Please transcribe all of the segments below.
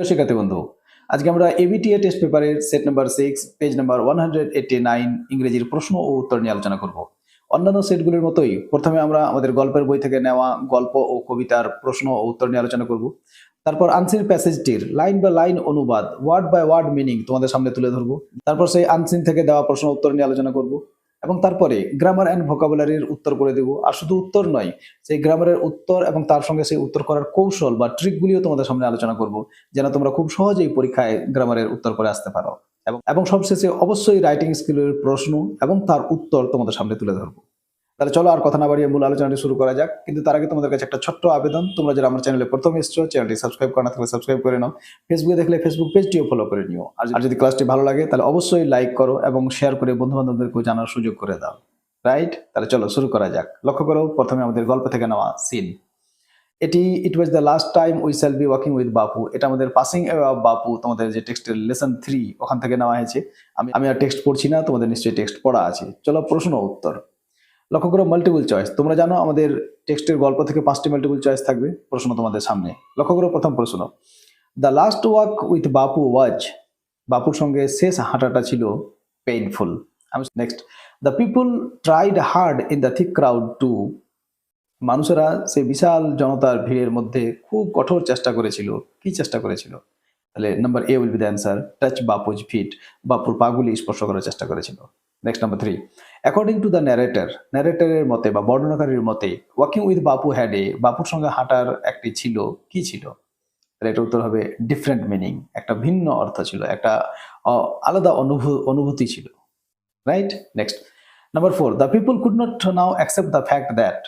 শিক্ষার্থী বন্ধু, আজকে আমরা এবিটিএ টেস্ট পেপারের সেট নাম্বার 6 পেজ নাম্বার 189 ইংরেজির প্রশ্ন ও উত্তর নিয়ে আলোচনা করব। অন্যান্য সেটগুলির মতোই প্রথমে আমরা আমাদের গল্পের বই থেকে নেওয়া গল্প ও কবিতার প্রশ্ন ও উত্তর নিয়ে আলোচনা করব। তারপর আনসিন প্যাসেজটির লাইন বাই লাইন অনুবাদ, ওয়ার্ড বাই ওয়ার্ড মিনিং তোমাদের সামনে তুলে ধরবো। তারপর সেই আনসিন থেকে দেওয়া প্রশ্ন উত্তর নিয়ে আলোচনা করব এবং তারপরে গ্রামার অ্যান্ড ভোকাবুলারির উত্তর করে দেব। আর শুধু উত্তর নয়, সেই গ্রামারের উত্তর এবং তার সঙ্গে সেই উত্তর করার কৌশল বা ট্রিকগুলিও তোমাদের সামনে আলোচনা করব, যেন তোমরা খুব সহজেই পরীক্ষায় গ্রামারের উত্তর করে আসতে পারো। এবং সবশেষে অবশ্যই রাইটিং স্কিলের প্রশ্ন এবং তার উত্তর তোমাদের সামনে তুলে ধরবো। তাহলে চলো আর কথা না বাড়িয়ে মূল আলোচনাটি শুরু করা যাক। কিন্তু তার আগে তোমাদের কাছে একটা ছোট্ট আবেদন, তোমরা যারা আমার চ্যানেলে প্রথম এসছো, চ্যানেলটি সাবস্ক্রাইব করা না থাকলে সাবস্ক্রাইব করে নাও। ফেসবুকে দেখলে ফেসবুক পেজটিও ফলো করে নিও। আর যদি ক্লাসটি ভালো লাগে তাহলে অবশ্যই লাইক করো এবং শেয়ার করে বন্ধু বান্ধবদেরকেও জানার সুযোগ করে দাও। রাইট? তাহলে চলো শুরু করা যাক। লক্ষ্য করো, প্রথমে আমাদের গল্প থেকে নেওয়া scene. It was the last time we shall be working with Bapu. এটা আমাদের পাসিং অ্যাওয়ে অফ বাপু, তোমাদের যে টেক্সটের লেসন 3 ওখান থেকে নেওয়া হয়েছে। আমি আর টেক্সট পড়ছি না, তোমাদের নিশ্চয়ই টেক্সট পড়া আছে। চলো প্রশ্ন উত্তর। লক্ষ্য করো মাল্টিপল চয়েস। তোমরা জানো আমাদের টেক্সটের গল্প থেকে 5টি মাল্টিপল চয়েস থাকবে। প্রশ্ন তোমাদের সামনে। লক্ষ্য করো প্রথম প্রশ্ন, দ্য লাস্ট ওয়াক উইথ বাপু ওয়াজ। বাপুর সঙ্গে শেষ হাঁটাটা ছিল painful. Next, the people tried hard in the thick crowd too. মানুষেরা সেই বিশাল জনতার ভিড়ের মধ্যে খুব কঠোর চেষ্টা করেছিল। কি চেষ্টা করেছিল? তাহলে number A will be the answer, touch Bapu's feet. বাপুর পাগুলি স্পর্শ করার চেষ্টা করেছিল। Next number 3, according to the ন্যারেটরের মতে বা বর্ণনাকারীর মতে, walking with Bapu had a, বাপুর সঙ্গে হাঁটার একটি ছিল, কি ছিল? তাহলে এটা উত্তর হবে ডিফারেন্ট মিনিং, একটা ভিন্ন অর্থ ছিল, একটা আলাদা অনুভূতি ছিল। Right? Next number 4, the people could not now accept the fact that.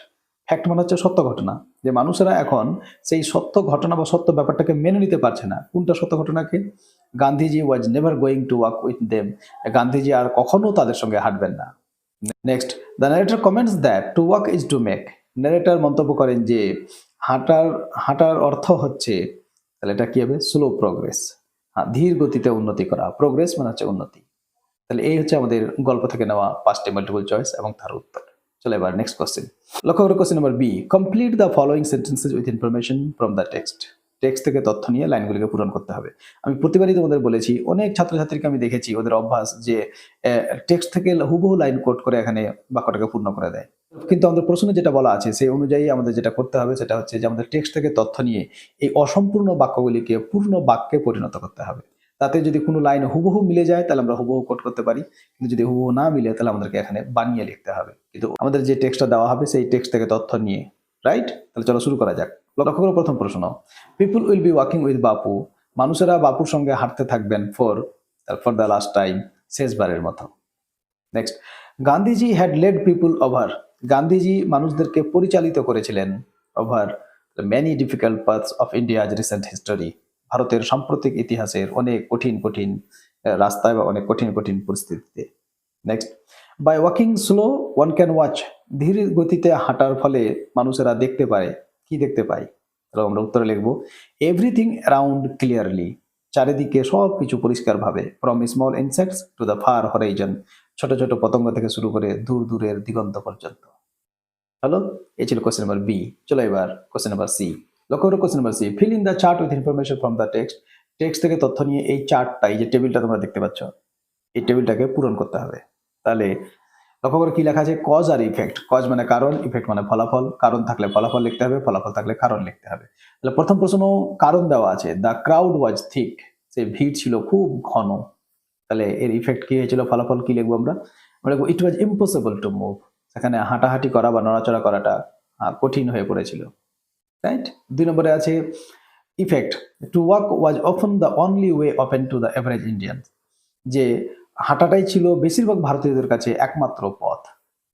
Fact মানে হচ্ছে সত্য ঘটনা, যে মানুষেরা এখন সেই সত্য ঘটনা বা সত্য ব্যাপারটাকে মেনে নিতে পারছে না। কোনটা সত্য ঘটনাকে? Gandhiji was never going to walk with them. Gandhiji আর কখনো তাদের সঙ্গে হাঁটবেন না। Next, the narrator comments that to walk is to make. Narrator মন্তব্য করেন যে হাঁটার অর্থ হচ্ছে, তাহলে এটা কি হবে? Slow progress. ধীর গতিতে উন্নতি করা। প্রোগ্রেস মানে হচ্ছে উন্নতি। তাহলে এই হচ্ছে আমাদের গল্প থেকে নেওয়া 5টি মাল্টিপল চয়েস এবং তার উত্তর। চলো এবার নেক্সট কোশ্চেন। লক্ষ্য করো question number B, complete the following sentences with information from the text. Text থেকে তথ্য নিয়ে লাইনগুলিকে পূরণ করতে হবে। আমি প্রতিবারই তোমাদের বলেছি, অনেক ছাত্রছাত্রীকে আমি দেখেছি ওদের অভ্যাস যে টেক্সট থেকে হুবহু লাইন কোট করে এখানে বাক্যটাকে পূর্ণ করে দেয়। কিন্তু আমাদের প্রশ্নে যেটা বলা আছে সেই অনুযায়ী আমাদের যেটা করতে হবে সেটা হচ্ছে যে আমাদের টেক্সট থেকে তথ্য নিয়ে এই অসম্পূর্ণ বাক্যগুলিকে পূর্ণ বাক্যে পরিণত করতে হবে। তাতে যদি কোনো লাইন হুবহু মিলে যায় তাহলে আমরা হুবহু কোট করতে পারি, কিন্তু যদি হুবহু না মিলে তাহলে আমাদেরকে এখানে বানিয়ে লিখতে হবে। কিন্তু আমাদের যে টেক্সটটা দেওয়া হবে সেই টেক্সট থেকে তথ্য নিয়ে। রাইট? তাহলে চলো শুরু করা যাক। লক্ষ্য করো প্রথম প্রশ্ন, পিপুল উইল বি ওয়াকিং উইথ বাপু। মানুষেরা বাপুর সঙ্গে হাঁটতে থাকবেন ফর দ্য লাস্ট টাইম, শেষবারের মতো। Next, Gandhiji had led people over. Gandhiji মানুষদেরকে পরিচালিত করেছিলেন over many difficult paths of India's recent history. ভারতের সাম্প্রতিক ইতিহাসের অনেক কঠিন রাস্তায় বা অনেক কঠিন পরিস্থিতিতে। Next, by walking slow one can watch. ধীর গতিতে হাঁটার ফলে মানুষেরা দেখতে পায়। কি দেখতে পায়? তাহলে আমরা উত্তরে লিখব এভরিথিং অ্যারাউন্ড ক্লিয়ারলি। চারিদিকে সব কিছু পরিষ্কারভাবে। From small insects to the far horizon. ছোট ছোট পতঙ্গ থেকে শুরু করে দূরের দিগন্ত পর্যন্ত। হ্যালো, এই ছিল কোশ্চেন নাম্বার বি। চলো এবার কোশ্চেন নাম্বার সি। লক্ষ্য করো question number C, fill in the chart with information from the text. Text থেকে তথ্য নিয়ে এই চার্টটা, এই যে টেবিলটা তোমরা দেখতে পাচ্ছ, এই টেবিলটাকে পূরণ করতে হবে। তাহলে লক্ষ্য করে কি লেখা আছে? কজ আর ইফেক্ট। কজ মানে কারণ, ইফেক্ট মানে ফলাফল। কারণ থাকলে ফলাফল লিখতে হবে, ফলাফল থাকলে কারণ লিখতে হবে। তাহলে প্রথম প্রশ্ন কারণ দেওয়া আছে, দ্য ক্রাউড ওয়াজ থিক। সে ভিড় ছিল খুব ঘন। তাহলে এর ইফেক্ট কি হয়েছিল? ফলাফল কি লিখবো আমরা? লিখবো ইট ওয়াজ ইম্পসিবল টু মুভ। সেখানে হাঁটাহাঁটি করা বা নড়াচড়া করাটা কঠিন হয়ে পড়েছিল। রাইট? 2 নম্বরে আছে effect, to walk was often the only way open to the average Indian. যে হাঁটাটাই ছিল বেশিরভাগ ভারতীয়দের কাছে একমাত্র পথ।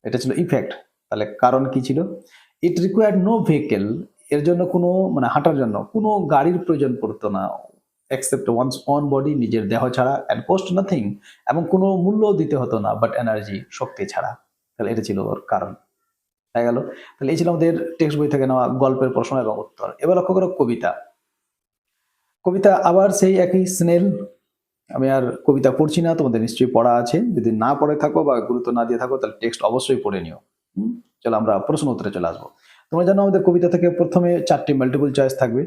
এটা ছিল ইফেক্ট। তাহলে কারণ কি ছিল? ইট রিকোয়ার্ড নো ভেহিকেল। এর জন্য কোনো হাঁটার জন্য কোনো গাড়ির প্রয়োজন পড়তো না, এক্সেপ্ট ওয়ান্স অন বডি, নিজের দেহ ছাড়া, অ্যান্ড কোস্ট নাথিং, এবং কোনো মূল্যও দিতে হতো না, বাট এনার্জি, শক্তি ছাড়া। তাহলে এটা ছিল ওর কারণ। হয়ে গেল। তাহলে এই ছিল আমাদের টেক্সট বই থেকে নেওয়া গল্পের প্রশ্ন এবং উত্তর। এবার লক্ষ্য করো কবিতা। কবিতা আবার সেই একই স্নেল। আমি আর কবিতা পড়ছি না, তোমাদের নিশ্চয়ই পড়া আছে। যদি না পড়ে থাকো বা গুরুত্ব না দিয়ে থাকো তাহলে টেক্সট অবশ্যই পড়ে নিও। চলো আমরা প্রশ্ন উত্তরে চলে আসবো। তোমরা জানো আমাদের কবিতা থেকে প্রথমে 4টি মাল্টিপল চয়েস থাকবে।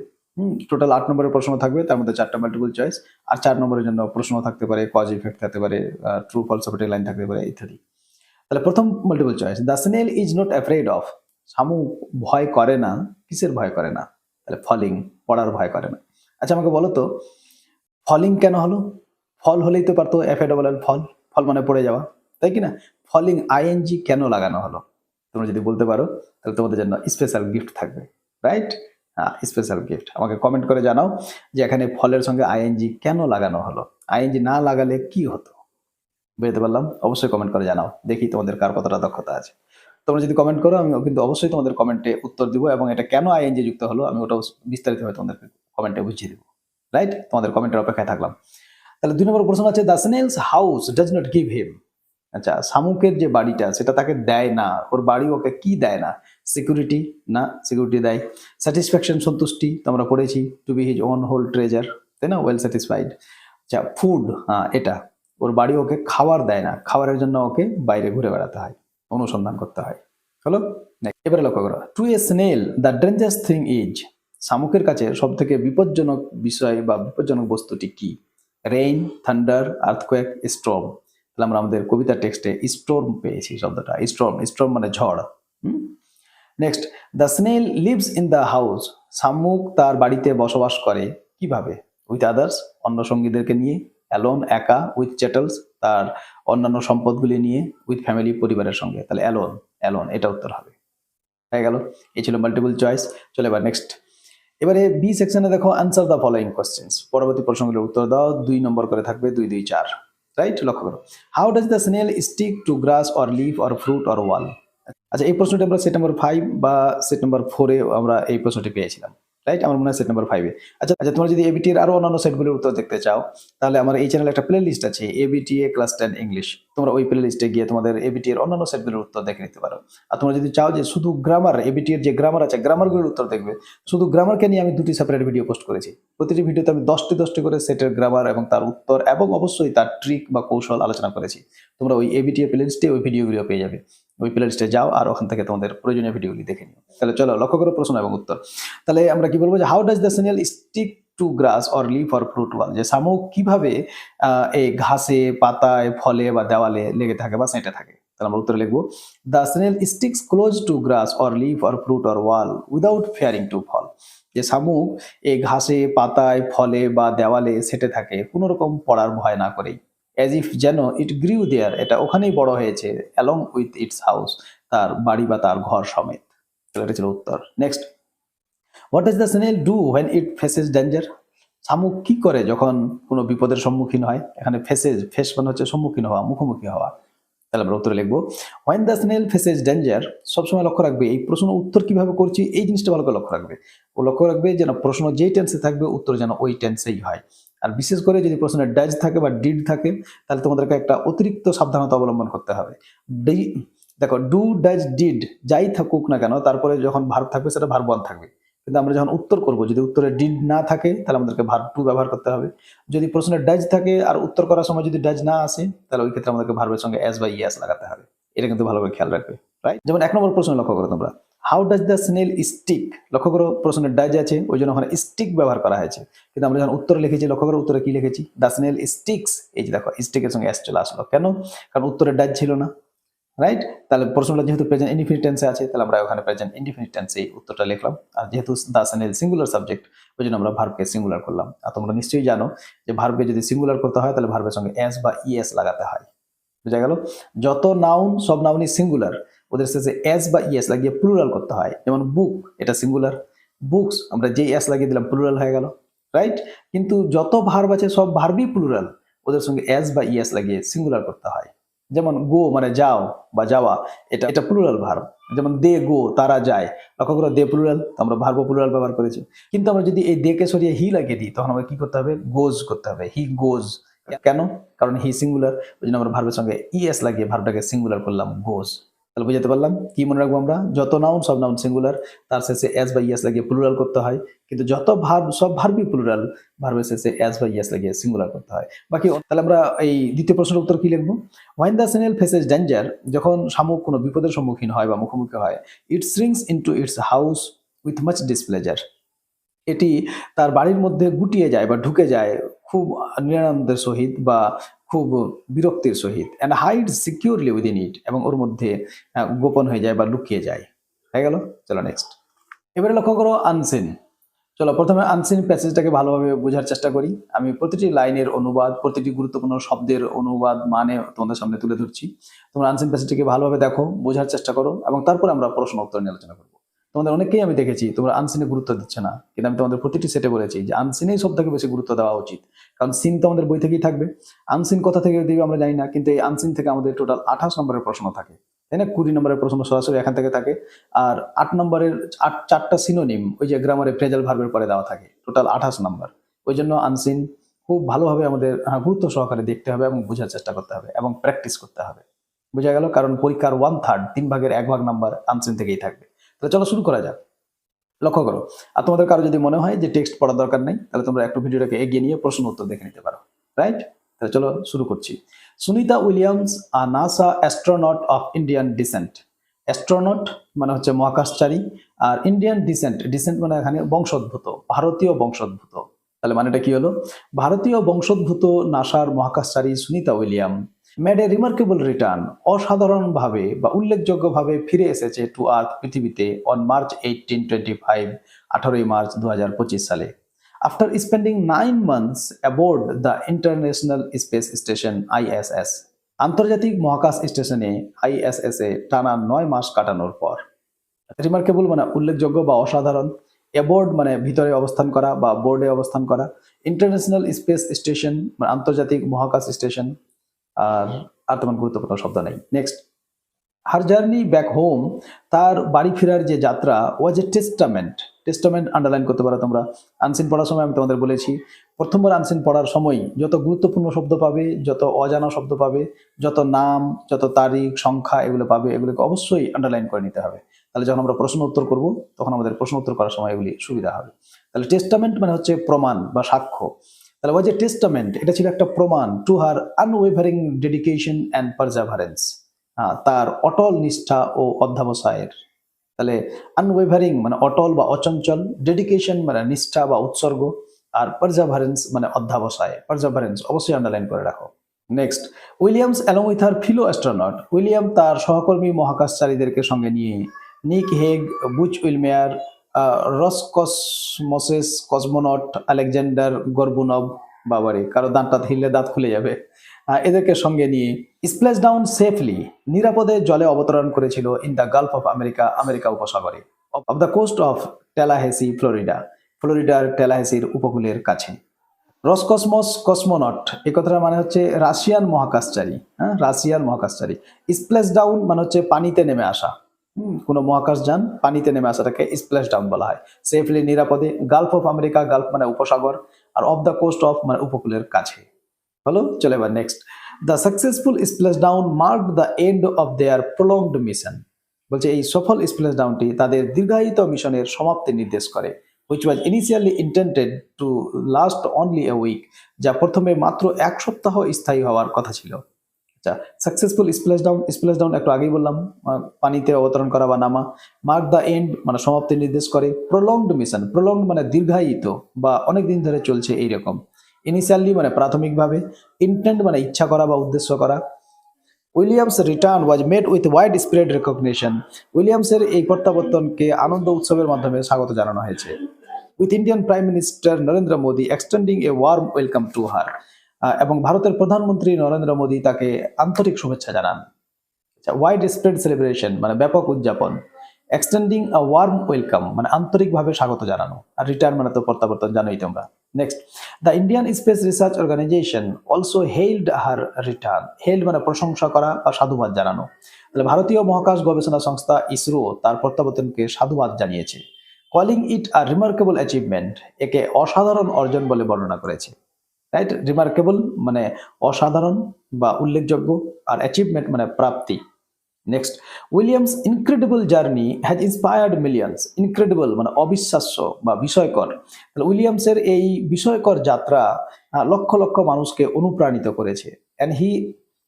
টোটাল 8 নম্বরের প্রশ্ন থাকবে, তার মধ্যে 4টা মাল্টিপল চয়েস, আর 4 নম্বরের জন্য প্রশ্ন থাকতে পারে, কজ ইফেক্ট থাকতে পারে, ট্রু ফলস সাপোর্টিং লাইন থাকতে পারে ইত্যাদি। তাহলে প্রথম multiple choice, the snail is not afraid of. শামুক ভয় করে না, কিসের ভয় করে না? তাহলে ফলিং, পড়ার ভয় করে না। আচ্ছা আমাকে বলো তো, ফলিং কেন হলো? ফল হলেই তো পারতো, অ্যাফেডেবল ফল, ফল মানে পড়ে যাওয়া, তাই কি না? ফলিং আইএনজি কেন লাগানো হলো? তোমরা যদি বলতে পারো তাহলে তোমাদের জন্য স্পেশাল গিফট থাকবে, রাইট? হ্যাঁ, স্পেশাল গিফট। আমাকে কমেন্ট করে জানাও যে এখানে ফলের সঙ্গে আইএনজি কেন লাগানো হলো, আইএনজি না লাগালে কি হতো? বুঝতে পারলাম? অবশ্যই কমেন্ট করে জানাও, দেখি তোমাদের কার কতটা দক্ষতা আছে। তোমরা যদি কমেন্ট করো আমি কিন্তু অবশ্যই তোমাদের কমেন্টে উত্তর দিব, এবং এটা কেন আইএনজি যুক্ত হলো আমি ওটাও বিস্তারিতভাবে তোমাদেরকে কমেন্টে বুঝিয়ে দেবো, রাইট? তোমাদের কমেন্টের অপেক্ষায় থাকলাম। তাহলে 2 নম্বর প্রশ্ন আছে, the snails house does not give him. আচ্ছা, শামুকের যে বাড়িটা সেটা তাকে দেয় না, ওর বাড়ি ওকে কি দেয় না? সিকিউরিটি না, সিকিউরিটি দেয়। স্যাটিসফ্যাকশন, সন্তুষ্টি, তোমরা পড়েছি, to be his own whole treasure, তাই না, ওয়েল স্যাটিসফাইড। আচ্ছা, ফুড, হ্যাঁ এটা, ওর বাড়ি ওকে খাবার দেয় না, খাবারের জন্য ওকে বাইরে ঘুরে বেড়াতে হয়, অনুসন্ধান করতে হয়। হলো? এবারে লক্ষ্য করো, to a snail the dangerous thing is. শামুকের কাছে সব থেকে বিপজ্জনক বিষয় বা বিপজ্জনক বস্তুটি কি? Rain, thunder, earthquake, storm. তাহলে আমরা আমাদের কবিতার টেক্সটে স্টর্ম পেয়েছি শব্দটা, স্টর্ম, স্টর্ম মানে ঝড়। Next, the snail lives in the house. শামুক তার বাড়িতে বসবাস করে কিভাবে? উইথ আদার্স, অন্য সঙ্গীদেরকে নিয়ে, অ্যালোন একা, উইথ চ্যাটেলস তার অন্যান্য সম্পদগুলি নিয়ে, উইথ ফ্যামিলি পরিবারের সঙ্গে। তাহলে অ্যালোন, অ্যালোন এটা উত্তর হবে। হয়ে গেল, এই ছিল মাল্টিপল চয়েস। চলো এবার নেক্সট, এবারে বি সেকশনে দেখো, আনসার দ্য ফলোইং কোশ্চেন্স, পরবর্তী প্রশ্নগুলোর উত্তর দাও। 2 নম্বর করে থাকবে, 2, 2, 4, রাইট? লক্ষ্য করো, how does the snail stick to grass or leave or fruit or wall. আচ্ছা, এই প্রশ্নটি আমরা সেট নাম্বার 5 বা সেট নাম্বার 4 এ আমরা এই প্রশ্নটি পেয়েছিলাম, রাইট? আমার মনে হয় সেট নাম্বার 5 এ। আচ্ছা আচ্ছা, তোমরা যদি এবিটি এর আরো অন্যান্য সেটগুলোর উত্তর দেখতে চাও তাহলে আমার এই চ্যানেলে একটা প্লে লিস্ট আছে, এবিটিএ ক্লাস 10 ইংলিশ। তোমরা ওই প্লে লিস্টে গিয়ে তোমাদের এবিটি এর অন্যান্য সেটগুলোর উত্তর দেখে নিতে পারো। আর তোমরা যদি চাও যে শুধু গ্রামার, এবিটি এর যে গ্রামার আছে গ্রামারগুলোর উত্তর দেখবে, শুধু গ্রামারকে নিয়ে আমি 2টি সেপারেট ভিডিও পোস্ট করেছি। প্রতিটি ভিডিওতে আমি 10টি করে সেটের গ্রামার এবং তার উত্তর এবং অবশ্যই তার ট্রিক বা কৌশল আলোচনা করেছি। তোমরা ওই এবিটিএ প্লে লিস্টে ওই ভিডিওগুলো পেয়ে যাবে। ওই প্লে লিস্টে যাও আর ওখান থেকে তোমাদের প্রয়োজনীয় ভিডিওগুলি দেখে নিও। তাহলে চলো লক্ষ্য করো প্রশ্ন এবং উত্তর। তাহলে আমরা কি বলবো যে how does the snail stick to grass or leave or fruit wall, যে শামুক কিভাবে এই ঘাসে, পাতায়, ফলে বা দেওয়ালে লেগে থাকে বা সেঁটে থাকে। তাহলে আমরা উত্তরে লিখবো, the snail sticks close to grass or leave or fruit or wall without fearing to fall. যে শামুক এই ঘাসে, পাতায়, ফলে বা দেওয়ালে সেঁটে থাকে কোনো রকম পড়ার ভয় না করেই, অ্যাজ ইফ যেন ইট গ্রিউ দেয়ার, এটা ওখানেই বড় হয়েছে, অ্যালং উইথ ইটস হাউস, তার বাড়ি বা তার ঘর সমেত। এটা ছিল উত্তর। Next, what does the snail do when it faces danger. শামুক কি করে যখন কোনো বিপদের সম্মুখীন হয়? এখানে ফেসেস, ফেস মানে হচ্ছে সম্মুখীন হওয়া, মুখোমুখি হওয়া। তাহলে আমরা উত্তরে লিখবো, when the snail faces danger. সবসময় লক্ষ্য রাখবে এই প্রশ্ন উত্তর কিভাবে করছি, এই জিনিসটা ভালো করে লক্ষ্য রাখবে। ও লক্ষ্য রাখবে যেন প্রশ্ন যেই টেন্সে থাকবে উত্তর যেন ওই টেন্সেই হয়। আর বিশেষ করে যদি প্রশ্নে ডাজ থাকে বা ডিড থাকে তাহলে তোমাদেরকে একটা অতিরিক্ত সাবধানতা অবলম্বন করতে হবে। দেখো, ডু, ডাজ, ডিড যাই থাকুক না কেন তারপরে যখন ভার্ব থাকবে সেটা ভার্ব 1 থাকবে। কিন্তু আমরা যখন উত্তর করব, যদি উত্তরে ডিড না থাকে তাহলে আমাদেরকে ভার্ব 2 ব্যবহার করতে হবে। যদি প্রশ্নে ডাজ থাকে আর উত্তর করার সময় যদি ডাজ না আসে তাহলে ওই ক্ষেত্রে আমাদেরকে ভার্বের সঙ্গে এস বা ইএস লাগাতে হবে। এটা কিন্তু ভালো করে খেয়াল রাখবে, রাইট? যেমন 1 নম্বর প্রশ্ন লক্ষ্য করো তোমরা, how does the snail stick. লক্ষ্য করো প্রশ্নের ডাজ আছে ওই জন্য ওখানে স্টিক ব্যবহার করা হয়েছে, কিন্তু আমরা যখন উত্তরে লিখেছি লক্ষ্য করো উত্তরে কি লিখেছি, দ্য স্নেল স্টিক্স। এই যে দেখো স্টিকের সঙ্গে এস চলে আসলো, কেন? কারণ উত্তরে ডাজ ছিল না, রাইট? তাহলে প্রশ্নটা যেহেতু প্রেজেন্ট ইনডিফিনিট টেন্সে আছে তাহলে আমরা ওখানে প্রেজেন্ট ইনডিফিনিট টেন্সে উত্তরটা লিখলাম। আর যেহেতু দা স্নেল সিঙ্গুলার সাবজেক্ট ওই জন্য আমরা ভার্বকে সিঙ্গুলার করলাম। আর তোমরা নিশ্চয়ই জানো যে ভার্বকে যদি সিঙ্গুলার করতে হয় তাহলে ভার্বের সঙ্গে এস বা ইএস লাগাতে হয়। বুঝা গেল? যত নাউন, সব নাউনই সিঙ্গুলার, ওদের শেষে এস বা ইএস লাগিয়ে প্লুরাল করতে হয়। যেমন বুক, এটা সিঙ্গুলার, বুকস আমরা যে এস লাগিয়ে দিলাম প্লুরাল হয়ে গেল, রাইট? কিন্তু যত ভার্ব আছে সব ভার্বই প্লুরাল, ওদের সঙ্গে এস বা ইএস লাগিয়ে সিঙ্গুলার করতে হয়। যেমন গো মানে যাও বা যাওয়া, এটা এটা প্লুরাল ভার্ব। যেমন দে গো, তারা যায়, লক্ষ্য করো দে প্লুরাল, আমরা ভার্ব প্লুরাল ব্যবহার করেছি। কিন্তু আমরা যদি এই দে কে সরিয়ে হি লাগিয়ে দিই তখন আমাদের কি করতে হবে, গোজ করতে হবে, হি গোজ। কেন? কারণ হি সিঙ্গুলার, ওই জন্য আমরা ভার্বের সঙ্গে ইএস লাগিয়ে ভার্বটাকে সিঙ্গুলার করলাম, গোজ। তাহলে বুঝতে পারলাম কি মনে রাখবো আমরা, যত নাউন সব নাউন সিঙ্গুলার, তার শেষে এস বা ইএস লাগিয়ে প্লুরাল করতে হয়। কিন্তু যত ভার্ব সব ভার্বই প্লুরাল, ভার্বের শেষে এস বা ইএস লাগিয়ে সিঙ্গুলার করতে হয়। বাকি তাহলে আমরা এই দ্বিতীয় প্রশ্নের উত্তর কি লিখবো, when the snail faces danger, যখন শামুক কোনো বিপদের সম্মুখীন হয় বা মুখোমুখি হয়, it shrinks into its house with much displeasure. এটি তার বাড়ির মধ্যে গুটিয়ে যায় বা ঢুকে যায় খুব নিরানন্দের সহিত বা খুব বিরক্তির সহিত, অ্যান্ড হাইড সিকিউরলি উইদিন ইট, এবং ওর মধ্যে গোপন হয়ে যায় বা লুকিয়ে যায়। হয়ে গেল। চলো নেক্সট। এবারে লক্ষ্য করো আনসিন। চলো প্রথমে আনসিন প্যাসেজটাকে ভালোভাবে বোঝার চেষ্টা করি। আমি প্রতিটি লাইনের অনুবাদ, প্রতিটি গুরুত্বপূর্ণ শব্দের অনুবাদ মানে তোমাদের সামনে তুলে ধরছি। তোমরা আনসিন প্যাসেজটিকে ভালোভাবে দেখো, বোঝার চেষ্টা করো, এবং তারপর আমরা প্রশ্ন উত্তর নিয়ে আলোচনা করবো। তোমাদের অনেককেই আমি দেখেছি তোমরা আনসিনে গুরুত্ব দিচ্ছে না, কিন্তু আমি তোমাদের প্রতিটি সেটে বলেছি যে আনসিনেই সব থেকে বেশি গুরুত্ব দেওয়া উচিত, কারণ সিন তো আমাদের বই থেকেই থাকবে। আনসিন কোথা থেকে দিবে আমরা জানি না, কিন্তু এই আনসিন থেকে আমাদের টোটাল 28 নম্বরের প্রশ্ন থাকে, তাই না? 20 নম্বরের প্রশ্ন সরাসরি এখান থেকে থাকে, আর 8 নম্বরের 4টা সিনোনিম ওই যে গ্রামারে ফ্রেজাল ভার্বের পরে দেওয়া থাকে, টোটাল 28 নম্বর। ওই জন্য আনসিন খুব ভালোভাবে আমাদের গুরুত্ব সহকারে দেখতে হবে এবং বোঝার চেষ্টা করতে হবে এবং প্র্যাকটিস করতে হবে। বোঝা গেল? কারণ পরীক্ষার 1/3, 3/1 নাম্বার আনসিন থেকেই থাকবে। তাহলে চলো শুরু করা যাক। লক্ষ্য করো, আর তোমাদের কারো যদি মনে হয় যে টেক্সট পড়ার দরকার নেই, তাহলে তোমরা একটু ভিডিওটাকে এগিয়ে নিয়ে প্রশ্ন উত্তর দেখে নিতে পারো, রাইট? তাহলে চলো শুরু করছি। Sunita Williams, a NASA astronaut of Indian descent. Astronaut মানে হচ্ছে মহাকাশচারী, আর ইন্ডিয়ান ডিসেন্ট, ডিসেন্ট মানে এখানে বংশোদ্ভূত, ভারতীয় বংশোদ্ভূত। তাহলে মানেটা কি হলো? ভারতীয় বংশোদ্ভূত নাসার মহাকাশচারী Sunita William made a remarkable return, অসাধারণভাবে বা উল্লেখযোগ্যভাবে ফিরে এসেছে টু আর্থ, পৃথিবীতে, অন মার্চ 1825, 18 মার্চ 2025 সালে। After spending 9 months aboard the international space station ISS, আন্তর্জাতিক মহাকাশ স্টেশনে ISS এ টানা 9 মাস কাটানোর পর। রিমার্কেবল মানে উল্লেখযোগ্য বা অসাধারণ, অ্যাবোর্ড মানে ভিতরে অবস্থান করা বা বোর্ডে অবস্থান করা, ইন্টারন্যাশনাল স্পেস স্টেশন মানে আন্তর্জাতিক মহাকাশ স্টেশন, আর আর তেমন গুরুত্বপূর্ণ শব্দ নেই। নেক্সট, হার জার্নি ব্যাক হোম, তার বাড়ি ফেরার যে যাত্রা, ওয়াজ এ টেস্টামেন্ট। টেস্টামেন্ট আন্ডারলাইন করতে পারো তোমরা। আনসিন পড়ার সময় আমি তোমাদের বলেছি, প্রথমবার আনসিন পড়ার সময় যত গুরুত্বপূর্ণ শব্দ পাবে, যত অজানা শব্দ পাবে, যত নাম, যত তারিখ, সংখ্যা এগুলো পাবে, এগুলোকে অবশ্যই আন্ডারলাইন করে নিতে হবে। তাহলে যখন আমরা প্রশ্ন উত্তর করব, তখন আমাদের প্রশ্ন উত্তর করার সময় এগুলি সুবিধা হবে। তাহলে টেস্টামেন্ট মানে হচ্ছে প্রমাণ বা সাক্ষ্য। তাহলে ওয়াজ এ টেস্টামেন্ট, এটা ছিল একটা প্রমাণ, to her unwavering dedication and perseverance, তার অটল নিষ্ঠা ও অধ্যবসায়ের। তাহলে আনওয়েভারিং মানে অটল বা অচঞ্চল, ডেডিকেশন মানে নিষ্ঠা বা উৎসর্গ, আর পারজাভারেন্স মানে অধ্যবসায়। পারজাভারেন্স অবশ্যই আন্ডারলাইন করে রাখো। Next, Williams along with her fellow astronaut, William তার সহকর্মী মহাকাশচারীদেরকে সঙ্গে নিয়ে Nick Hague, Butch Wilmore, Roscosmos's cosmonaut, Alexander Gorbunov, বাবারে কারো দাঁতটা হিললে দাঁত খুলে যাবে, এদেরকে সঙ্গে নিয়ে স্প্ল্যাশ ডাউন সেফলি, নিরাপদে জলে অবতরণ করেছিল, in the gulf of America, America উপসাগরে, off the coast of Tallahassee, Florida, ফ্লোরিডার ট্যালাহেসির উপকূলের কাছে। রসকসমস কসমোনট এই কথাটার মানে হচ্ছে রাশিয়ান মহাকাশচারী, রাশিয়ান মহাকাশচারী। স্প্ল্যাশ ডাউন মানে হচ্ছে পানিতে নেমে আসা, কোনো মহাকাশযান পানিতে নেমে আসাটাকে স্প্ল্যাশ ডাউন বলা হয়। সেফলি নিরাপদে, গালফ অফ আমেরিকা, গালফ মানে উপসাগর, আর অফ দ্য কোস্ট অফ মানে উপকূলের কাছে। হলো, চলে এবার next. The successful splash down marked the end of their prolonged mission, বলছে এই সফল স্প্ল্যাশ ডাউনটি তাদের দীর্ঘায়িত মিশনের সমাপ্তি নির্দেশ করে, which was initially intended to last only a week, যা প্রথমে মাত্র 1 সপ্তাহ স্থায়ী হওয়ার কথা ছিল। আচ্ছা, সাকসেসফুল স্প্ল্যাশ ডাউন একটু আগেই বললাম, পানিতে অবতরণ করা বা নামা। মার্ক দ্য এন্ড মানে সমাপ্তি নির্দেশ করে। প্রলংড মিশন, প্রলংড মানে দীর্ঘায়িত বা অনেক দিন ধরে চলছে এইরকম। ইনিশিয়ালি মানে প্রাথমিকভাবে। ইন্টেন্ট মানে ইচ্ছা করা বা উদ্দেশ্য করা। Williams return was made with wide spread recognition, উইলিয়ামসের এই প্রত্যাবর্তনকে আনন্দ উৎসবের মাধ্যমে স্বাগত জানানো হয়েছে। With Indian prime minister Narendra Modi extending a warm welcome to her, এবং ভারতের প্রধানমন্ত্রী নরেন্দ্র মোদী তাকে আন্তরিক শুভেচ্ছা জানান। ওয়াইড স্প্রেড সেলিব্রেশন মানে ব্যাপক উদযাপন। এক্সটেন্ডিং আ ওয়ার্ম ওয়েলকাম মানে আন্তরিকভাবে স্বাগত জানানো, আর রিটার্ন মানে তো প্রত্যাবর্তন, জানোই তোমরা। Next, the Indian space research organisation also hailed her return, hailed মানে প্রশংসা করা বা সাধুবাদ জানানো। তাহলে ভারতীয় মহাকাশ গবেষণা সংস্থা ইসরো তার প্রত্যাবর্তনকে সাধুবাদ জানিয়েছে। Calling it a remarkable achievement, একে অসাধারণ অর্জন বলে বর্ণনা করেছে। রাইট, রিমার্কেবল মানে অসাধারণ বা উল্লেখযোগ্য, আর অ্যাচিভমেন্ট মানে প্রাপ্তি। Next, Williams incredible journey has inspired millions, incredible মানে অবিশ্বাস্য বা বিস্ময়কর। তাহলে উইলিয়ামসের এই বিস্ময়কর যাত্রা লক্ষ লক্ষ মানুষকে অনুপ্রাণিত করেছে। And he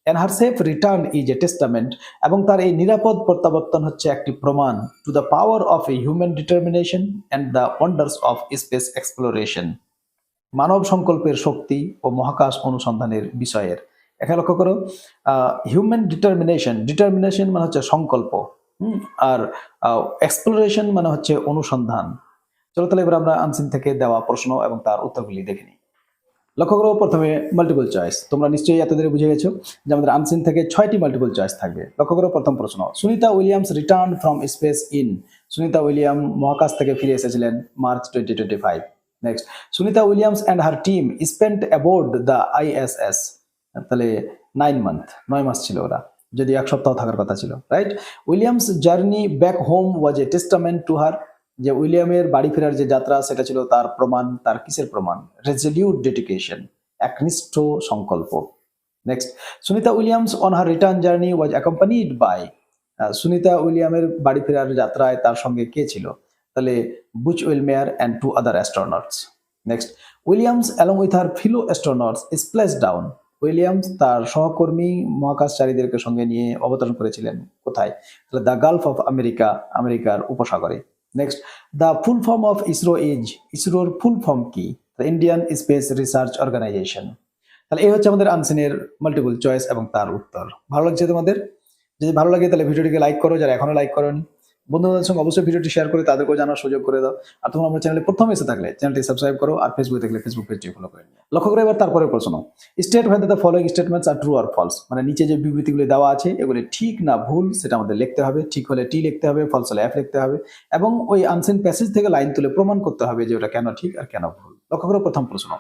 and her safe return is a testament, এবং তার এই নিরাপদ প্রত্যাবর্তন হচ্ছে একটি প্রমাণ to the power of a human determination and the wonders of space exploration, মানব সংকল্পের শক্তি ও মহাকাশ অনুসন্ধানের বিষয়ের। এখানে লক্ষ্য করো, হিউম্যান ডিটারমিনেশন, ডিটারমিনেশন মানে হচ্ছে সংকল্প, আর এক্সপ্লোরেশন মানে হচ্ছে অনুসন্ধান। চলো তাহলে এবার আমরা আনসিন থেকে দেওয়া প্রশ্ন এবং তার উত্তরগুলি দেখে নিই। লক্ষ্য করো, প্রথমে মাল্টিপল চয়েস। তোমরা নিশ্চয়ই এতদিনে বুঝে গেছো যে আমাদের আনসিন থেকে 6টি মাল্টিপল চয়েস থাকবে। লক্ষ্য করো, প্রথম প্রশ্ন, Sunita Williams return from space in, Sunita William মহাকাশ থেকে ফিরে এসেছিলেন March 2025। Next, Sunita Williams and her team spent aboard the ISS, তাহলে 9 মাস ছিল ওরা, যদি 1 সপ্তাহ থাকার কথা ছিল, right. Williams journey back whom was A testament to her, যে উইলিয়ামের বাড়ি ফেরার যে যাত্রা সেটা ছিল তার প্রমাণ, তার কিসের প্রমাণ? রেজলিউট ডেডিকেশন, একনিষ্ঠ সংকল্প। Next, Sunita Williams on her return journey was accompanied by, Sunita উইলিয়ামের বাড়ি ফেরার যাত্রায় তার সঙ্গে কে ছিল? তাহলে Butch Wilmore and 2 other astronauts. Next, Williams along with her fellow astronauts splash down, Williams তার সহকর্মী মহাকাশচারীদেরকে সঙ্গে নিয়ে অবতরণ করেছিলেন কোথায়? তাহলে দ্য গালফ অফ আমেরিকা, আমেরিকার উপসাগরে। Next, the full form of ISRO is, ইসরোর ফুল ফর্ম কি? The Indian space research organisation. তাহলে এই হচ্ছে আমাদের আনসিনের মাল্টিপল চয়েস এবং তার উত্তর। ভালো লাগছে তোমাদের? যদি ভালো লাগে তাহলে ভিডিওটিকে লাইক করো, যারা এখনো লাইক করোনি। বন্ধুদের সঙ্গে অবশ্যই ভিডিওটি শেয়ার করে তাদেরকেও জানার সুযোগ করে দাও। আর তোমরা আমার চ্যানেলে প্রথম এসে থাকলে চ্যানেলটি সাবস্ক্রাইব করো, আর ফেসবুকে থাকলে ফেসবুক পেজটি ফলো করে নিও। লক্ষ্য করে এবার তারপরে প্রশ্ন, state whether the following statements are true or false, মানে নিচে যে বিবৃতিগুলি দেওয়া আছে এগুলি ঠিক না ভুল সেটা আমাদের লিখতে হবে। ঠিক হলে টি লিখতে হবে, ফলস হলে এফ লিখতে হবে, এবং ওই আনসিন প্যাসেজ থেকে লাইন তুলে প্রমাণ করতে হবে যে ওটা কেন ঠিক আর কেন ভুল। লক্ষ্য করো, প্রথম প্রশ্ন,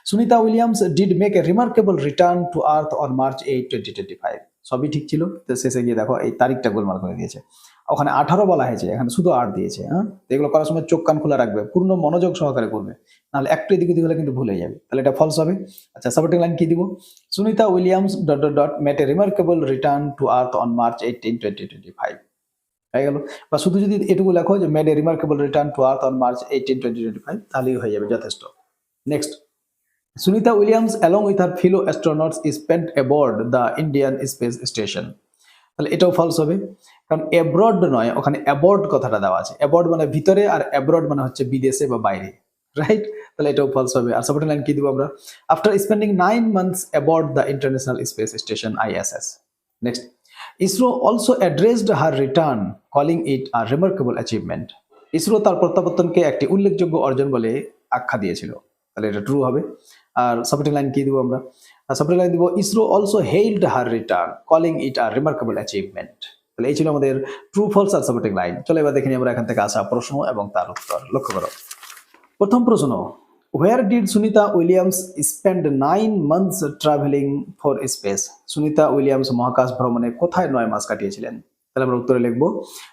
Sunita Williams did make a remarkable return to earth on March 8, 2025। সবই ঠিক ছিল, তো শেষে গিয়ে দেখো এই তারিখটা গোলমাল করে দিয়েছে। ওখানে 18 বলা হয়েছে, এখানে শুধু 8 দিয়েছে। হ্যাঁ, এগুলো করার সময় চোখ কান খোলা রাখবে, পূর্ণ মনোযোগ সহকারে করবে, নাহলে একটু এদিক ওদিক হলে কিন্তু ভুলে যাবে। তাহলে এটা ফলস হবে। আচ্ছা, সাপোর্টিং লাইন কি দিব? Sunita Williams dot dot dot made a remarkable return to earth on March 18, 2025 হয়ে গেল। বা শুধু যদি এটুকু লেখো যে made a remarkable return to earth on March 18, 2025 তাহলেই হয়ে যাবে, যথেষ্ট। Next, Sunita Williams along with her fellow astronauts spent aboard the Indian space station, তাহলে এটাও ফলস হবে, কারণ অ্যাব্রড নয়, ওখানে অ্যাবোর্ড কথাটা দেওয়া আছে। অ্যাবোর্ড মানে ভিতরে, আর অ্যাব্রড মানে হচ্ছে বিদেশে বা বাইরে, রাইট। তাহলে এটাও ফলস হবে। আর সাপোর্টিং লাইন কি দিব আমরা? After spending 9 months aboard the international space station ISS। Next, ISRO also addressed her return calling it a remarkable achievement, ISRO তার প্রত্যাবর্তনকে একটি উল্লেখযোগ্য অর্জন বলে আখ্যা দিয়েছিল, তাহলে এটা ট্রু হবে। আর সাপোর্টিং লাইন কি দিব আমরা? সাপোর্টিং লাইন দিব ISRO also hailed her return calling it a remarkable achievement. তাহলে এই ছিল আমাদের ট্রু ফলস আর সাপোর্টিং লাইন। চলো এবার দেখে নিই আমরা এখান থেকে আসা প্রশ্ন এবং তার উত্তর। লক্ষ্য করো, প্রথম প্রশ্ন, where did Sunita Williams spend 9 months travelling for space, Sunita Williams মহাকাশ ভ্রমণে কোথায় 9 মাস কাটিয়েছিলেন? তাহলে আমরা উত্তরে লিখবো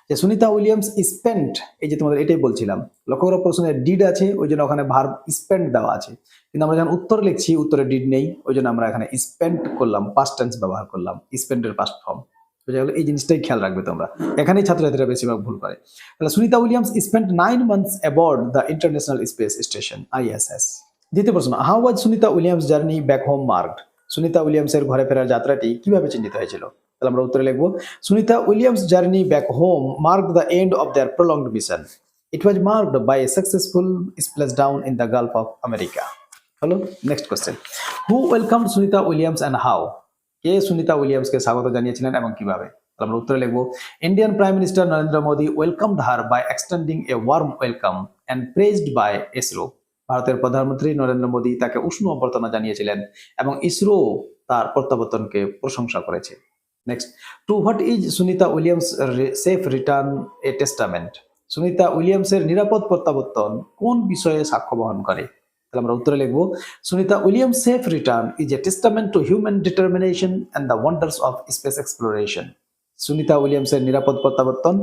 যে সুনিতা উইলিয়ামস স্পেন্ট, এই যে তোমাদের এটাই বলছিলাম। লক্ষ্য করো, প্রশ্নে ডিড আছে, ওই জন্য ওখানে ভার্ব স্পেন্ড দেওয়া আছে, কিন্তু আমরা যখন উত্তর লিখছি উত্তরে ডিড নেই, ওই জন্য আমরা এখানে স্পেন্ড করলাম, পাস্ট টেন্স ব্যবহার করলাম, স্পেন্ডের পাস্ট ফর্ম। বুঝা গেল? এই জিনিসটাই খেয়াল রাখবে তোমরা, এখানেই ছাত্রছাত্রীরা বেশিরভাগ ভুল করে। তাহলে Sunita Williams spent 9 months aboard the international space station ISS। দ্বিতীয় প্রশ্ন, how was Sunita Williams journey back home marked, Sunita উইলিয়ামসের ঘরে ফেরার যাত্রাটি কিভাবে চিহ্নিত হয়েছিল? তাহলে আমরা উত্তরে লিখবো Sunita Williams journey back home marked the end of their prolonged mission, it was marked by a successful splash down in the gulf of America. হলো, next question, who welcomed Sunita Williams and how, কে সুনিতা উইলিয়ামসকে স্বাগত জানিয়েছিলেন এবং কিভাবে? তাহলে আমরা উত্তরে লিখবো Indian prime minister Narendra Modi welcomed her by extending a warm welcome and praised by ISRO, ভারতের প্রধানমন্ত্রী নরেন্দ্র মোদী তাকে উষ্ণ অভ্যর্থনা জানিয়েছিলেন এবং ইসরো তার প্রত্যাবর্তনকে প্রশংসা করেছে। Next, to what is Sunita Williams safe return a testament, Sunita উইলিয়ামসের নিরাপদ প্রত্যাবর্তন কোন বিষয়ে সাক্ষ্য বহন করে? তাহলে আমরা উত্তরে লিখবো Sunita Williams safe return is a testament to human determination and the wonders of space exploration, সুনিতা উইলিয়ামসের নিরাপদ প্রত্যাবর্তন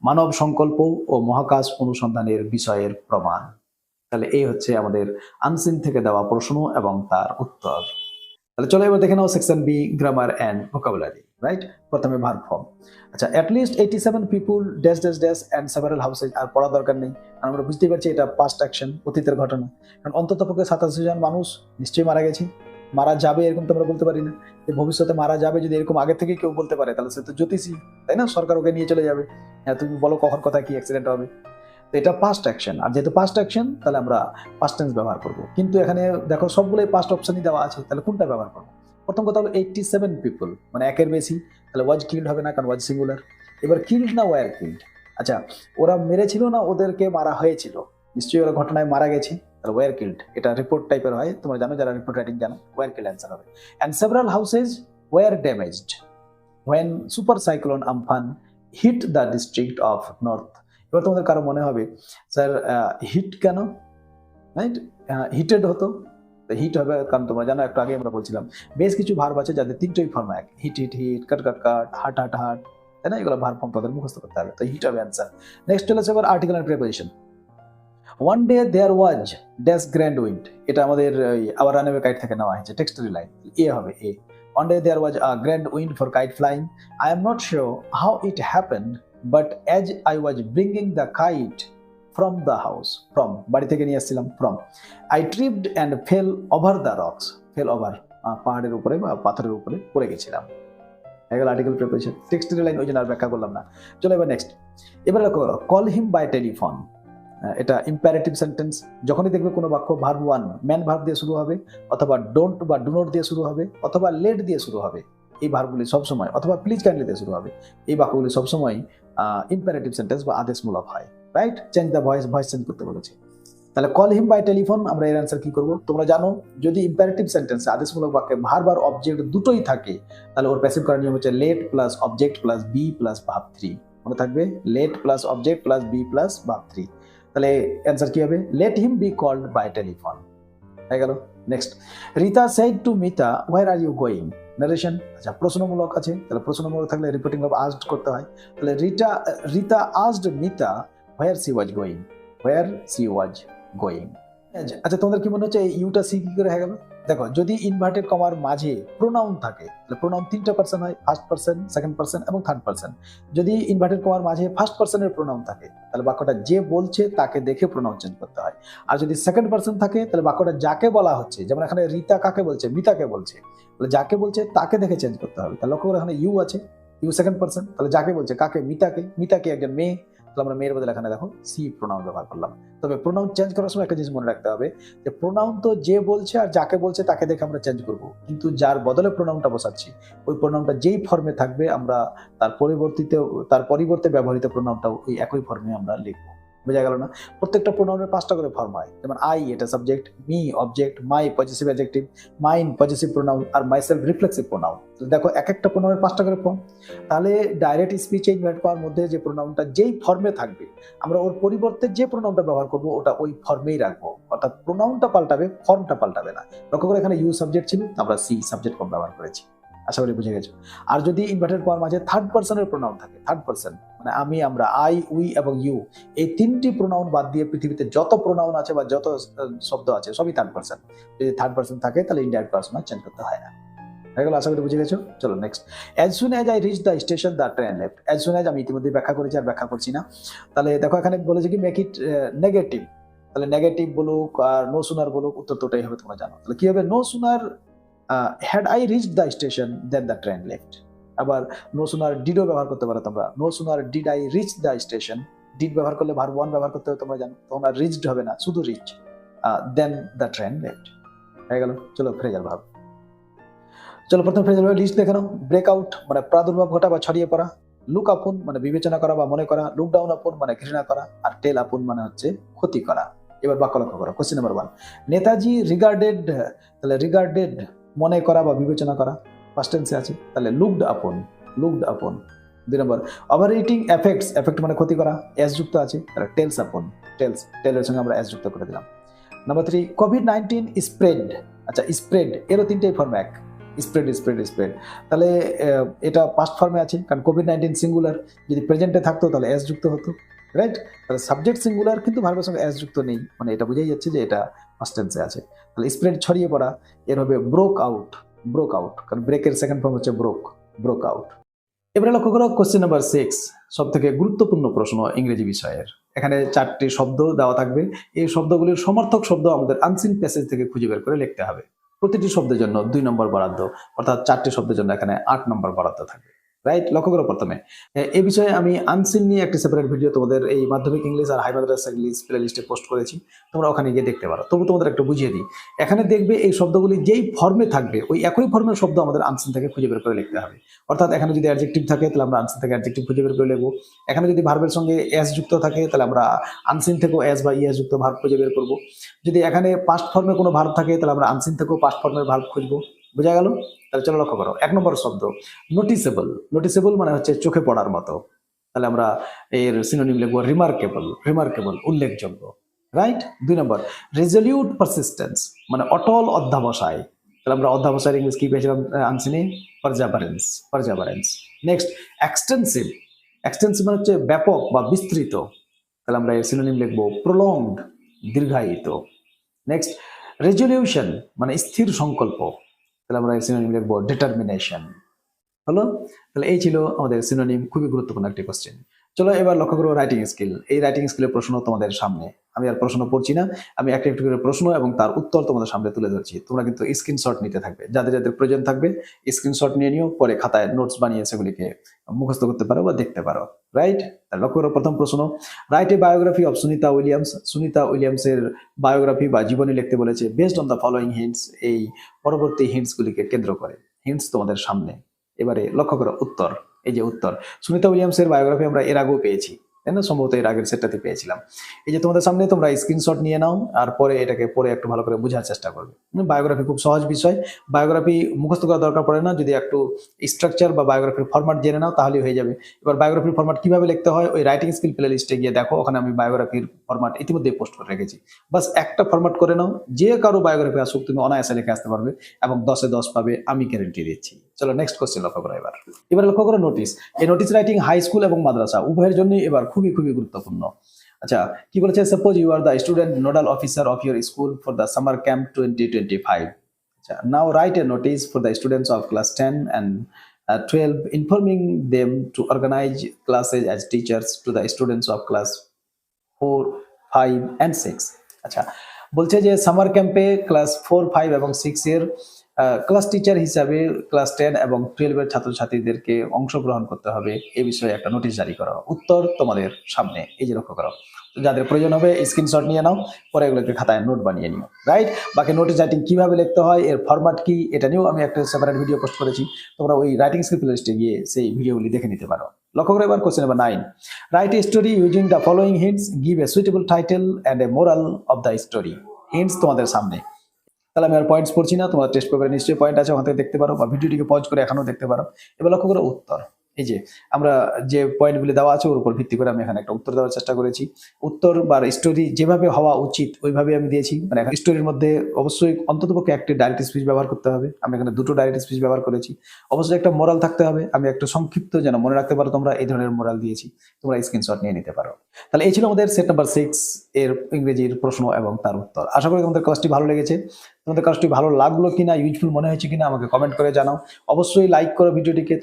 মানব সংকল্প ও মহাকাশ অনুসন্ধানের বিষয়ের প্রমাণ। তাহলে এই হচ্ছে আমাদের আনসিন থেকে দেওয়া প্রশ্ন এবং তার উত্তর। তাহলে চলো এবার দেখে নাও section B, grammar and vocabulary, right. প্রথমে ভার্ব ফর্ম। আচ্ছা, at least 87 people dash dash dash and several houses, আর পড়া দরকার নেই, কারণ আমরা বুঝতেই পারছি এটা পাস্ট অ্যাকশন, অতীতের ঘটনা, কারণ অন্তত পক্ষে 87 জন মানুষ নিশ্চয়ই মারা গেছে। মারা যাবে এরকম তো আমরা বলতে পারি না, যে ভবিষ্যতে মারা যাবে যদি এরকম আগে থেকে কেউ বলতে পারে তাহলে সে তো জ্যোতিষী, তাই না? সরকার ওকে নিয়ে চলে যাবে, হ্যাঁ তুমি বলো কখন কোথায় কি অ্যাক্সিডেন্ট হবে। তো এটা পাস্ট অ্যাকশন, আর যেহেতু পাস্ট অ্যাকশন তাহলে আমরা পাস্ট টেন্স ব্যবহার করব। কিন্তু এখানে দেখো সবগুলোই পাস্ট অপশনই দেওয়া আছে, তাহলে কোনটা ব্যবহার করবো? প্রথম কথা হলো 87 পিপল, মানে একের বেশি, তাহলে ওয়াজ কিল্ড হবে না, কারণ ওয়াজ সিঙ্গুলার। এবার কিল্ড না ওয়ার কিল্ড? আচ্ছা, ওরা মেরেছিল না ওদেরকে মারা হয়েছিল? নিশ্চয়ই ওরা ঘটনায় মারা গেছে, তাহলে ওয়ার কিল্ড। এটা রিপোর্ট টাইপের হয়, তোমরা জানো যারা রিপোর্ট রাইটিং জানো, ওয়ার কিল্ড অ্যান্সার হবে। And several houses were damaged when super cyclone Amphan hit the district of North। এবার তোমাদের কারো মনে হবে স্যার হিট কেন, রাইট? হিটেড হতো, হিট হবে কারণ তোমরা জানো একটু আগে আমরা বলছিলাম বেশ কিছু ভার্ব আছে যাদের তিনটেই ফর্ম এক, হিট হিট হিট, কাট কাট কাট, হাট হাট হাট, তাই না? এগুলো ভার্ব ফর্ম তাদের মুখস্থ করতে হবে, তো হিট হবে অ্যান্সার। নেক্সট হলো এবার article and preposition. One day there was dash grand wind, এটা আমাদের আওয়ার রানওয়ে কাইট থেকে নেওয়া হয়েছে, টেক্সটারি লাইন, এ হবে এ। One day there was a grand wind for kite flying. I am not sure how it happened, but as I was bringing the kite from the house, from বাড়ি থেকে নিয়ে আসছিলাম, from I tripped and fell over the rocks, fell over পাহাড়ের উপরে বা পাথরের উপরে পড়ে গেছিলাম। এগুলো আর্টিকেল প্রিপোজিশন, টেক্সটারি লাইন ওই জন্য আর ব্যাখ্যা করলাম না। চলো এবার নেক্সট। এবার দেখো কল হিম বাই টেলিফোন, এটা ইম্পারেটিভ সেন্টেন্স। যখনই দেখবে কোনো বাক্য ভার্ব ওয়ান ম্যান ভার্ব দিয়ে শুরু হবে, অথবা ডোন্ট বা ডু নট দিয়ে শুরু হবে, অথবা লেট দিয়ে শুরু হবে, এই ভার্বগুলি সবসময়, অথবা প্লিজ কাইন্ডলি দিয়ে শুরু হবে, এই বাক্যগুলি সবসময় ইম্পারেটিভ সেন্টেন্স বা আদেশমূলক হয়, right? Change the voice, voice change করতে বলেছে। তাহলে কল হিম বাই টেলিফোন, আমরা এর অ্যান্সার কি করব? তোমরা জানো যদি ইম্পারেটিভ সেন্টেন্সে আদেশমূলক বাক্যে ভার্ব আর অবজেক্ট দুটোই থাকে তাহলে ওর প্যাসিভ করার নিয়ম হচ্ছে let plus object plus be plus verb three. মনে থাকবে, let plus object plus be plus verb three. তাহলে অ্যান্সার কি হবে? Let him be called by telephone, হয়ে গেল। Next, Rita said to Mita where are you going, narration. আচ্ছা, প্রশ্নমূলক আছে, তাহলে প্রশ্নমূলক থাকলে রিপিটিং ভার্ব আস্কড করতে হয়। তাহলে Rita asked Mita where C was going, where C was going. আচ্ছা, তোমাদের কি মনে হচ্ছে ইউটা সি কি করে হয়ে গেল? দেখো, যদি ইনভার্টেড কমার মাঝে প্রোনাউন থাকে তাহলে প্রোনাউন তিনটা পার্সন হয়, ফার্স্ট পার্সন, সেকেন্ড পার্সন এবং থার্ড পার্সন। যদি ইনভার্টেড কমার মাঝে ফার্স্ট পার্সনের প্রোনাউন থাকে তাহলে বাক্যটা যে বলছে তাকে দেখে প্রোনাউন চেঞ্জ করতে হয়। আর যদি সেকেন্ড পার্সন থাকে তাহলে বাক্যটা যাকে বলা হচ্ছে, যেমন এখানে রিতা কাকে বলছে? মিতাকে বলছে, তাহলে যাকে বলছে তাকে দেখে চেঞ্জ করতে হবে। তাহলে লক্ষ্য করে এখানে ইউ আছে, ইউ সেকেন্ড পার্সন, তাহলে যাকে বলছে কাকে? মিতাকে, মিতাকে একজন মেয়ে, তাহলে আমরা মেয়ের বদলে এখানে দেখো সি প্রোনাউন ব্যবহার করলাম। তবে প্রোনাউন চেঞ্জ করার সময় একটা জিনিস মনে রাখতে হবে যে প্রোনাউন তো যে বলছে আর যাকে বলছে তাকে দেখে আমরা চেঞ্জ করব, কিন্তু যার বদলে প্রোনাউনটা বসাচ্ছি ওই প্রোনাউনটা যেই ফর্মে থাকবে আমরা তার পরিবর্তে ব্যবহৃত প্রোনাউনটাও ওই একই ফর্মে আমরা লিখবো। বোঝা গেল না? প্রত্যেকটা প্রোনাউনের 5টা করে ফর্ম হয়, যেমন আই এটা subject, me object, my possessive adjective, mine possessive pronoun, আর মাইসেলফ রিফ্লেক্সিভ প্রোনাউন। দেখো এক একটা প্রোনাউনের 5টা করে ফর্ম। তাহলে ডাইরেক্ট স্পিচে ইনভার্ট করার মধ্যে যে প্রোনাউনটা যেই ফর্মে থাকবে আমরা ওর পরিবর্তে যে প্রোনাউনটা ব্যবহার করবো ওটা ওই ফর্মেই রাখবো, অর্থাৎ প্রোনাউনটা পাল্টাবে, ফর্মটা পাল্টাবে না। লক্ষ্য করে এখানে ইউ সাবজেক্ট ছিল, আমরা সি সাবজেক্ট ফর্ম ব্যবহার করেছি। আশা করি বুঝে গেছো। আর যদি ইনভার্টেড করার মাঝে থার্ড পার্সনের প্রোনাউন থাকে, থার্ড পার্সন মানে আমি, আমরা, আই, উই এবং ইউ, এই তিনটি প্রোনাউন বাদ দিয়ে পৃথিবীতে যত প্রোনাউন আছে বা যত শব্দ আছে সবই থার্ড পার্সন। যদি থার্ড পার্সন থাকে তাহলে ইনডাইরেক্ট করার সময় চেঞ্জ করতে হয় না। হয়ে গেল? আশা করি বুঝে গেছো। চলো next. As soon as I reach the station the train left. As soon as আমি ইতিমধ্যে ব্যাখ্যা করেছি, আর ব্যাখ্যা করছি না। তাহলে দেখো এখানে বলেছে কি মেক ইট নেগেটিভ, তাহলে নেগেটিভ বলুক আর নো সুনার বলুক উত্তর তো ওটাই হবে, তোমরা জানো। তাহলে কি হবে? No sooner had I reach the station then the train left. আবার নো সুনার ডিডও ব্যবহার করতে পারো তোমরা, no sooner did I reach the station, did ব্যবহার করলে ভার্ব ওয়ান ব্যবহার করতে হবে, তোমরা জানো। তোমরা রিচড হবে না, শুধু reach, then the train left. হয়ে গেল? চলো ফ্রেজাল ভার্ব। চলো প্রথম ফ্রেজাল ভার্ব লিস্ট দেখে নাও। ব্রেক আউট মানে প্রাদুর্ভাব ঘটা বা ছড়িয়ে পড়া, লুক আপন মানে বিবেচনা করা বা মনে করা, লুক ডাউন আপন মানে ঘৃণা করা, আর টেল আপন মানে হচ্ছে ক্ষতি করা। এবার বাক্য লক্ষ্য করো। কোশ্চেন নাম্বার 1, নেতাজি রিগার্ডেড, তাহলে রিগার্ডেড মনে করা বা বিবেচনা করা, ফার্স্ট টেন্সে আছে, তাহলে লুকড আপন, লুকড আপন। 2 নম্বর, ওভার ইটিং এফেক্টস, এফেক্ট মানে ক্ষতি করা, এস যুক্ত আছে, তাহলে টেলস আপন, টেলস, টেলের সঙ্গে আমরা এস যুক্ত করে দিলাম। Number 3, COVID-19 spread. আচ্ছা, স্প্রেড এরও তিনটেই ফর্ম এক, স্প্রেড স্প্রেড স্প্রেড। তাহলে এটা পাস্ট ফর্মে আছে কারণ কোভিড-19 সিঙ্গুলার, যদি প্রেজেন্টে থাকতো তাহলে এস যুক্ত হতো, রাইট? তাহলে সাবজেক্ট সিঙ্গুলার কিন্তু ভার্বের সঙ্গে এস যুক্ত নেই, মানে এটা বোঝাই যাচ্ছে যে এটা পাস্ট টেন্সে আছে। তাহলে স্প্রেড ছড়িয়ে পড়া, এর হবে ব্রোক আউট, ব্রোক আউট, কারণ ব্রেকের সেকেন্ড ফর্ম হচ্ছে ব্রোক, ব্রোক আউট। এবারে লক্ষ্য করো কোশ্চেন নাম্বার 6, সব থেকে গুরুত্বপূর্ণ প্রশ্ন ইংরেজি বিষয়ের। এখানে 4টি শব্দ দেওয়া থাকবে, এই শব্দগুলির সমর্থক শব্দ আমাদের আনসিন প্যাসেজ থেকে খুঁজে বের করে লিখতে হবে। প্রতিটি শব্দের জন্য 2 নম্বর বরাদ্দ, অর্থাৎ 4টি শব্দের জন্য এখানে 8 নম্বর বরাদ্দ থাকবে। রাইট? লক্ষ্য করো প্রথমে। এই বিষয়ে আমি আনসিন নিয়ে একটি সেপারেট ভিডিও তোমাদের এই মাধ্যমিক ইংলিশ আর হাই মাদ্রাসা ইংলিশ প্লেলিস্টে পোস্ট করেছি। তোমরা ওখানে গিয়ে দেখতে পারো। তবু তোমাদের একটু বুঝিয়ে দিই। এখানে দেখবে এই শব্দগুলি যেই ফর্মে থাকবে ওই একই ফর্মের শব্দ আমাদের আনসিন থেকে খুঁজে বের করে লিখতে হবে। অর্থাৎ এখানে যদি অ্যাডজেক্টিভ থাকে তাহলে আমরা আনসিন থেকে অ্যাডজেক্টিভ খুঁজে বের করে লিখব। এখানে যদি ভার্বের সঙ্গে এস যুক্ত থাকে তাহলে আমরা আনসিন থেকেও এস বা ইএস যুক্ত ভার্ব খুঁজে বের করব। যদি এখানে পাস্ট ফর্মে কোনো ভার্ব থাকে তাহলে আমরা আনসিন থেকেও পাস্ট ফর্মের ভার্ব খুঁজবো। বোঝা গেল? তাহলে চলো লক্ষ্য করো। 1 নম্বর শব্দ নোটিসেবল। নোটিসেবল মানে হচ্ছে চোখে পড়ার মতো। তাহলে আমরা এর সিনোনিম লিখবো রিমার্কেবল। রিমার্কেবল উল্লেখযোগ্য। রাইট? 2 নম্বর রেজলিউট পারসিস্টেন্স মানে অটল অধ্যাবসায়। তাহলে আমরা অধ্যাবসায়ের ইংলিশ কি পেয়েছিলাম আনসিনে? Perseverance. Perseverance. Next extensive. Extensive মানে হচ্ছে ব্যাপক বা বিস্তৃত। তাহলে আমরা এর সিনোনিম লিখবো প্রলংড দীর্ঘায়িত। নেক্সট রেজলিউশন মানে স্থির সংকল্প। তাহলে আমরা এর সিনোনিম লিখবো ডিটারমিনেশন। হলো? তাহলে এই ছিল আমাদের সিনোনিম, খুবই গুরুত্বপূর্ণ একটি কোশ্চেন। চলো এবার লক্ষ্য করবো রাইটিং স্কিল। এই রাইটিং স্কিলের প্রশ্ন তোমাদের সামনে। আমি আর প্রশ্ন পড়ছি না, আমি একটা একটু করে প্রশ্ন এবং তার উত্তর তোমাদের সামনে তুলে ধরছি। তোমরা কিন্তু স্ক্রিনশট নিতে থাকবে, যাদের যাদের প্রয়োজন থাকবে স্ক্রিনশট নিয়ে নিও, পরে খাতায় নোটস বানিয়ে সেগুলিকে মুখস্থ করতে পারো বা দেখতে পারো। রাইট? তাহলে লক্ষ্য করো প্রথম প্রশ্ন, write a biography of Sunita Williams. Sunita উইলিয়ামসের বায়োগ্রাফি বা জীবনী লিখতে বলেছে based on the following hints. এই পরবর্তী হিন্টসগুলিকে কেন্দ্র করে। হিন্টস তোমাদের সামনে। এবারে লক্ষ্য করো উত্তর। এই যে উত্তর, সুনিতা উইলিয়ামসের বায়োগ্রাফি আমরা এর আগেও পেয়েছি, তাই না? সম্ভবত এর আগের সেটটাতে পেয়েছিলাম। এই যে তোমাদের সামনে তোমরা স্ক্রিনশট নিয়ে নাও আর পরে এটাকে পরে একটু ভালো করে বোঝার চেষ্টা করবে। বায়োগ্রাফি খুব সহজ বিষয়, বায়োগ্রাফি মুখস্থ করার দরকার পড়ে না, যদি একটু স্ট্রাকচার বা বায়োগ্রাফির ফরম্যাট জেনে নাও তাহলেই হয়ে যাবে। এবার বায়োগ্রাফির ফরম্যাট কিভাবে লিখতে হয় ওই রাইটিং স্কিল প্লে লিস্টে গিয়ে দেখো, ওখানে আমি বায়োগ্রাফির ফরম্যাট ইতিমধ্যে পোস্ট করে রেখেছি। বাস একটা ফরম্যাট করে নাও, যে কারো বায়োগ্রাফি আসুক তুমি অনায়াসে লিখে আসতে পারবে এবং 10-এ 10 পাবে, আমি গ্যারেন্টি দিচ্ছি। চলো নেক্সট কোশ্চেন লক্ষ্য করো। এবার লক্ষ্য করো নোটিস। এই নোটিস রাইটিং হাই স্কুল এবং মাদ্রাসা উভয়ের জন্যই এবার খুবই খুবই গুরুত্বপূর্ণ। আচ্ছা, কি বলেছে? Suppose you are the student nodal officer of your school for the summer camp 2025। আচ্ছা, now write a notice for the students of class 10 and 12 informing them to organize classes as teachers to the students of class 4, 5 and 6। আচ্ছা, বলছে যে summer ক্যাম্পে class 4, 5 এবং 6 এর class teacher হিসাবে class 10 এবং 12 এর ছাত্রছাত্রীদেরকে অংশগ্রহণ করতে হবে, এই বিষয়ে একটা নোটিশ জারি করা। উত্তর তোমাদের সামনে, এই যে লক্ষ্য করো। যাদের প্রয়োজন হবে স্ক্রিনশট নিয়ে নাও, পরে এগুলোকে খাতায় নোট বানিয়ে নিও। রাইট? বাকি নোটিস রাইটিং কিভাবে লিখতে হয়, এর ফরম্যাট কি, এটা নিয়েও আমি একটা সেপারেট ভিডিও পোস্ট করেছি। তোমরা ওই রাইটিং স্কিল প্লেলিস্টে গিয়ে সেই ভিডিওগুলি দেখে নিতে পারো। লক্ষ্য করে এবার question number 9, write a story using the following hints, give a suitable title and a moral of the story. Hints তোমাদের সামনে। তাহলে আমি আর পয়েন্টস পড়ছি না, তোমার টেস্ট পেপারে নিশ্চয়ই পয়েন্ট আছে, ওখান থেকে দেখতে পারো বা ভিডিওটিকে পজ করে এখনো দেখতে পারো। এবার লক্ষ্য করো উত্তর। এই যে আমরা যে পয়েন্টগুলি দেওয়া আছে ওর উপর ভিত্তি করে আমি এখানে একটা উত্তর দেওয়ার চেষ্টা করেছি। উত্তর বা স্টোরি যেভাবে হওয়া উচিত ওইভাবে আমি দিয়েছি। মানে এখন স্টোরির মধ্যে অবশ্যই অন্ততপক্ষে একটি ডাইরেক্ট স্পিচ ব্যবহার করতে হবে, আমি এখানে 2টো ডাইরেক্ট স্পিচ ব্যবহার করেছি। অবশ্যই একটা মোরাল থাকতে হবে, আমি একটু সংক্ষিপ্ত যেন মনে রাখতে পারো তোমরা, এই ধরনের মোরাল দিয়েছি। তোমরা স্ক্রিনশট নিয়ে নিতে পারো। তাহলে এই ছিল আমাদের সেট নাম্বার 6 এর ইংরেজির প্রশ্ন এবং তার উত্তর। আশা করি তোমাদের ক্লাসটি ভালো লেগেছে। তোমাদের ক্লাসটি ভালো লাগলো কিনা, ইউজফুল মনে হয়েছে কিনা আমাকে কমেন্ট করে জানাও। অবশ্যই লাইক করো ভিডিওটিকে,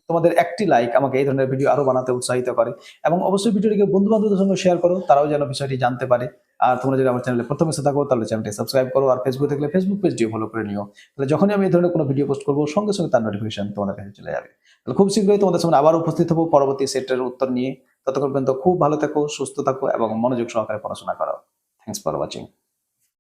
তোমাদের একটি লাইক আমাকে এই ধরনের ভিডিও আরো বানাতে উৎসাহিত করে। এবং অবশ্যই ভিডিওটিকে বন্ধু বান্ধবদের সঙ্গে শেয়ার করো, তারাও যেন বিষয়টি জানতে পারে। আর তোমরা যদি আমার চ্যানেলে প্রথম এসে থাকো তাহলে চ্যানেলটি সাবস্ক্রাইব করো, আর ফেসবুক থাকলে ফেসবুক পেজটিও ফলো করে নিও। তাহলে যখনই আমি এই ধরনের কোনো ভিডিও পোস্ট করবো সঙ্গে সঙ্গে তার নোটিফিকেশন তোমাদের কাছে চলে যাবে। তাহলে খুব শীঘ্রই তোমাদের সামনে আবার উপস্থিত হবো পরবর্তী সেটের উত্তর নিয়ে। ততক্ষণ পর্যন্ত খুব ভালো থাকো, সুস্থ থাকো এবং মনোযোগ সহকারে পড়াশোনা করো। Thanks for watching.